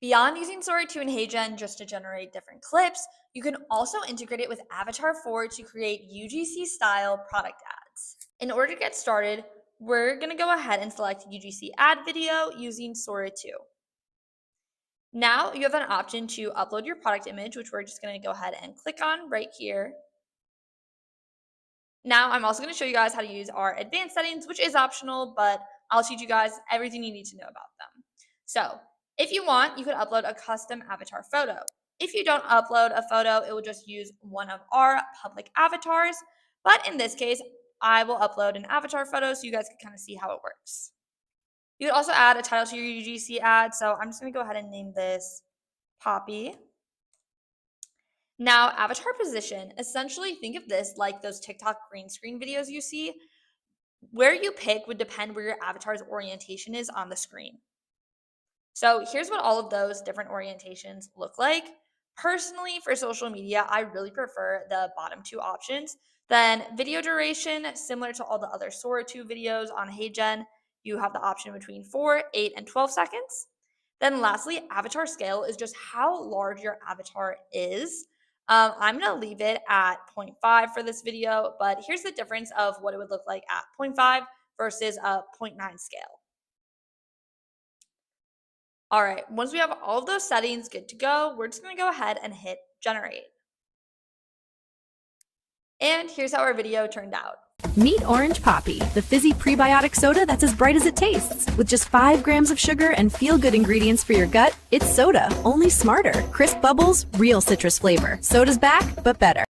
Beyond using Sora 2 and HeyGen just to generate different clips, you can also integrate it with Avatar 4 to create UGC-style product ads. In order to get started, we're going to go ahead and select UGC ad video using Sora 2. Now you have an option to upload your product image, which we're just going to go ahead and click on right here. Now I'm also going to show you guys how to use our advanced settings, which is optional, but I'll teach you guys everything you need to know about them. So if you want, you could upload a custom avatar photo. If you don't upload a photo, it will just use one of our public avatars. But in this case, I will upload an avatar photo so you guys can kind of see how it works. You could also add a title to your UGC ad. So I'm just going to go ahead and name this Poppi. Now, avatar position, essentially think of this like those TikTok green screen videos you see. Where you pick would depend where your avatar's orientation is on the screen. So here's what all of those different orientations look like. Personally, for social media, I really prefer the bottom two options. Then video duration, similar to all the other Sora 2 videos on HeyGen, you have the option between 4, 8, and 12 seconds. Then lastly, avatar scale is just how large your avatar is. I'm going to leave it at 0.5 for this video, but here's the difference of what it would look like at 0.5 versus a 0.9 scale. All right, once we have all of those settings good to go, we're just going to go ahead and hit generate. And here's how our video turned out. Meet Orange Poppi, the fizzy prebiotic soda that's as bright as it tastes. With just 5 grams of sugar and feel-good ingredients for your gut, it's soda, only smarter. Crisp bubbles, real citrus flavor. Soda's back, but better.